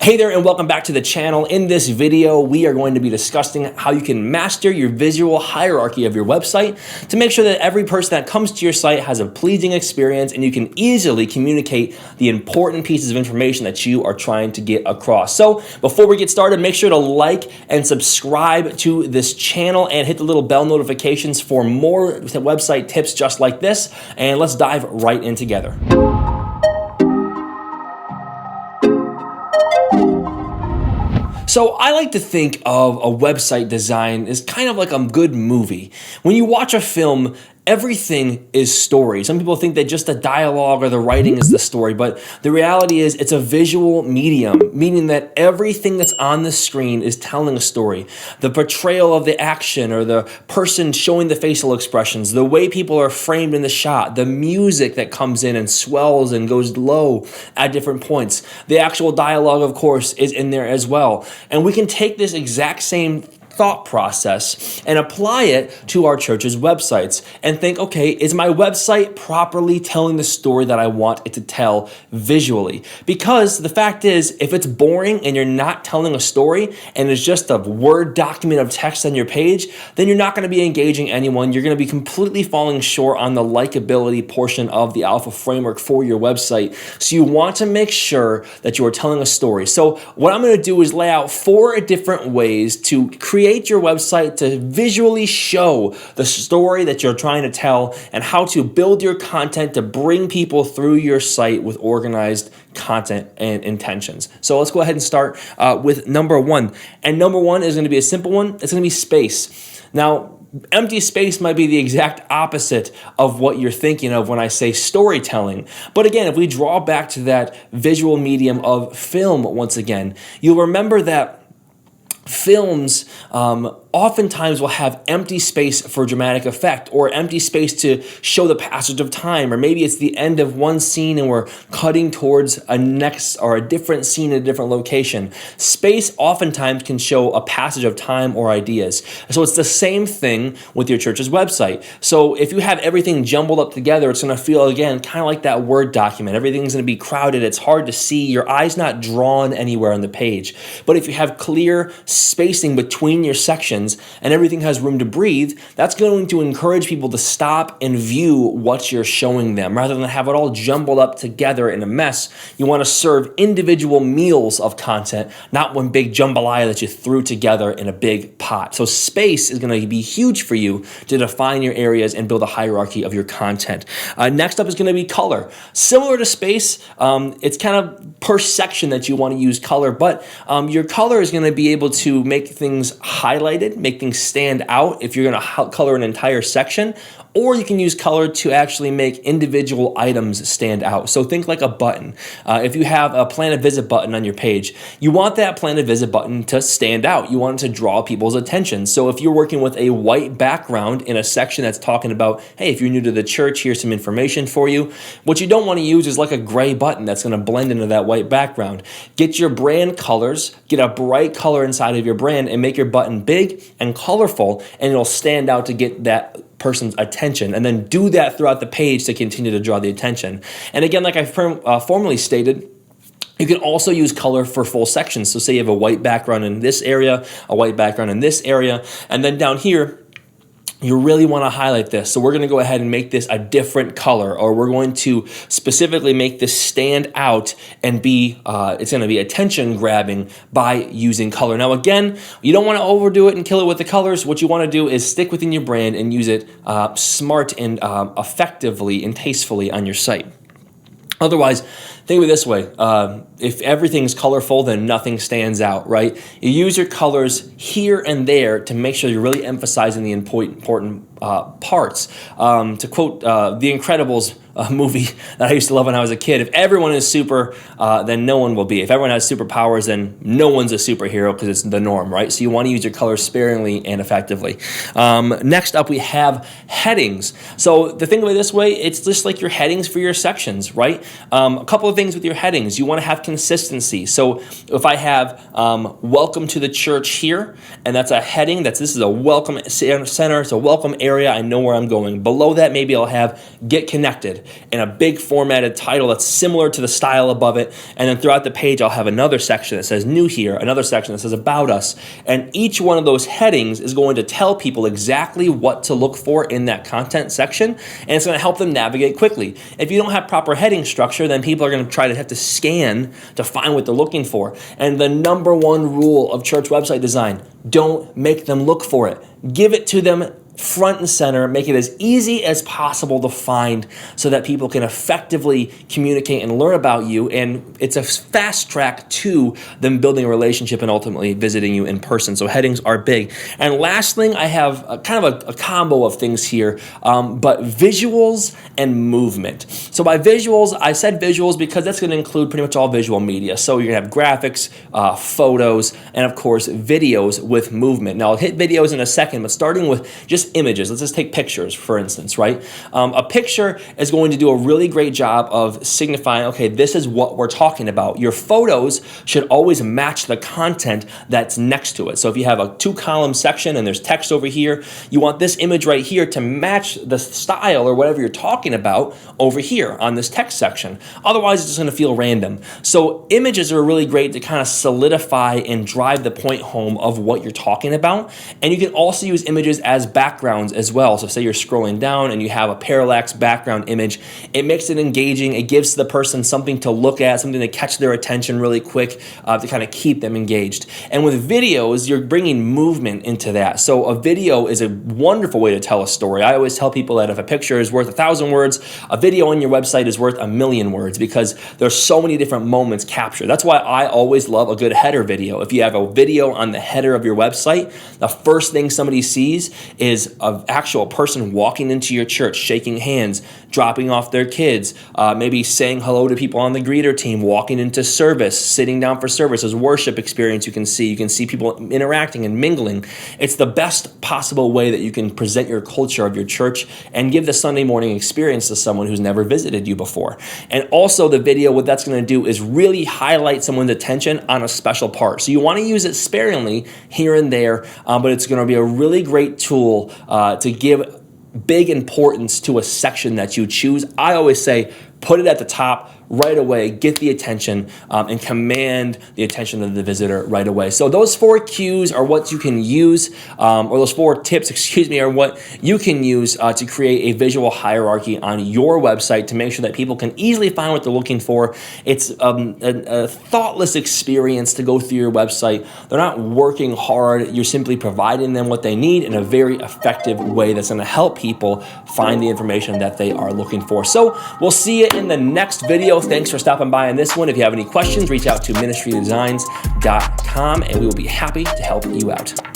Hey there and welcome back to the channel. In this video, we are going to be discussing how you can master your visual hierarchy of your website to make sure that every person that comes to your site has a pleasing experience and you can easily communicate the important pieces of information that you are trying to get across. So before we get started, make sure to like and subscribe to this channel and hit the little bell notifications for more website tips just like this. And let's dive right in together. So I like to think of a website design as kind of like a good movie. When you watch a film, everything is story. Some people think that just the dialogue or the writing is the story, but the reality is it's a visual medium, meaning that everything that's on the screen is telling a story. The portrayal of the action or the person showing the facial expressions, the way people are framed in the shot, the music that comes in and swells and goes low at different points. The actual dialogue, of course, is in there as well. And we can take this exact same thought process and apply it to our church's websites and think, okay, is my website properly telling the story that I want it to tell visually? Because the fact is, if it's boring and you're not telling a story and it's just a Word document of text on your page, then you're not going to be engaging anyone. You're going to be completely falling short on the likability portion of the Alpha framework for your website. So you want to make sure that you are telling a story. So what I'm going to do is lay out 4 different ways to create your website to visually show the story that you're trying to tell and how to build your content to bring people through your site with organized content and intentions. So let's go ahead and start with number 1. And number 1 is going to be a simple one. It's going to be space. Now, empty space might be the exact opposite of what you're thinking of when I say storytelling. But again, if we draw back to that visual medium of film once again, you'll remember that films oftentimes will have empty space for dramatic effect or empty space to show the passage of time, or maybe it's the end of one scene and we're cutting towards a next or a different scene in a different location. Space oftentimes can show a passage of time or ideas. So it's the same thing with your church's website. So if you have everything jumbled up together, it's going to feel, again, kind of like that Word document. Everything's going to be crowded. It's hard to see. Your eye's not drawn anywhere on the page. But if you have clear spacing between your sections and everything has room to breathe, that's going to encourage people to stop and view what you're showing them. Rather than have it all jumbled up together in a mess, you want to serve individual meals of content, not one big jambalaya that you threw together in a big pot. So space is going to be huge for you to define your areas and build a hierarchy of your content. Next up is going to be color. Similar to space, it's kind of per section that you want to use color, but your color is going to be able to make things highlighted, make things stand out if you're going to color an entire section, or you can use color to actually make individual items stand out. So think like a button. If you have a plan a visit button on your page, you want that plan a visit button to stand out. You want it to draw people's attention. So if you're working with a white background in a section that's talking about, hey, if you're new to the church, here's some information for you. What you don't want to use is like a gray button that's going to blend into that white background. Get your brand colors, get a bright color inside of your brand and make your button big and colorful, and it'll stand out to get that person's attention, and then do that throughout the page to continue to draw the attention. And again, like I formerly stated, you can also use color for full sections. So say you have a white background in this area, a white background in this area, and then down here, you really want to highlight this. So we're going to go ahead and make this a different color, or we're going to specifically make this stand out and be, it's going to be attention grabbing by using color. Now again, you don't want to overdo it and kill it with the colors. What you want to do is stick within your brand and use it smart and effectively and tastefully on your site. Otherwise, think of it this way. If everything's colorful, then nothing stands out, right? You use your colors here and there to make sure you're really emphasizing the important parts. To quote The Incredibles movie that I used to love when I was a kid, if everyone is super, then no one will be. If everyone has superpowers, then no one's a superhero because it's the norm, right? So you want to use your colors sparingly and effectively. Next up, we have headings. So the thing of it this way, it's just like your headings for your sections, right? A couple of things with your headings. You want to have consistency. So if I have welcome to the church here, and that's a heading, this is a welcome center, it's a welcome area, I know where I'm going. Below that, maybe I'll have get connected in a big formatted title that's similar to the style above it. And then throughout the page, I'll have another section that says new here, another section that says about us. And each one of those headings is going to tell people exactly what to look for in that content section. And it's going to help them navigate quickly. If you don't have proper heading structure, then people are going to try to have to scan to find what they're looking for. And the number one rule of church website design, don't make them look for it. Give it to them front and center, make it as easy as possible to find so that people can effectively communicate and learn about you. And it's a fast track to them building a relationship and ultimately visiting you in person. So headings are big. And last thing, I have a combo of things here, but visuals and movement. So by visuals, I said visuals because that's going to include pretty much all visual media. So you're going to have graphics, photos, and of course, videos with movement. Now I'll hit videos in a second, but starting with just images. Let's just take pictures, for instance, right? A picture is going to do a really great job of signifying, okay, this is what we're talking about. Your photos should always match the content that's next to it. So if you have a 2-column section and there's text over here, you want this image right here to match the style or whatever you're talking about over here on this text section. Otherwise, it's just going to feel random. So images are really great to kind of solidify and drive the point home of what you're talking about. And you can also use images as backgrounds as well. So say you're scrolling down and you have a parallax background image, it makes it engaging. It gives the person something to look at, something to catch their attention really quick, to kind of keep them engaged. And with videos, you're bringing movement into that. So a video is a wonderful way to tell a story. I always tell people that if a picture is worth 1,000 words, a video on your website is worth 1,000,000 words because there's so many different moments captured. That's why I always love a good header video. If you have a video on the header of your website, the first thing somebody sees is an actual person walking into your church, shaking hands, dropping off their kids, maybe saying hello to people on the greeter team, walking into service, sitting down for service. There's worship experience you can see people interacting and mingling. It's the best possible way that you can present your culture of your church and give the Sunday morning experience to someone who's never visited you before. And also the video, what that's going to do is really highlight someone's attention on a special part. So you want to use it sparingly here and there, but it's going to be a really great tool to give big importance to a section that you choose. I always say, put it at the top right away, get the attention, and command the attention of the visitor right away. So those 4 cues are what you can use, or those 4 tips, are what you can use to create a visual hierarchy on your website to make sure that people can easily find what they're looking for. It's a thoughtless experience to go through your website. They're not working hard. You're simply providing them what they need in a very effective way that's going to help people find the information that they are looking for. So we'll see you in the next video. Thanks for stopping by on this one. If you have any questions, reach out to ministrydesigns.com and we will be happy to help you out.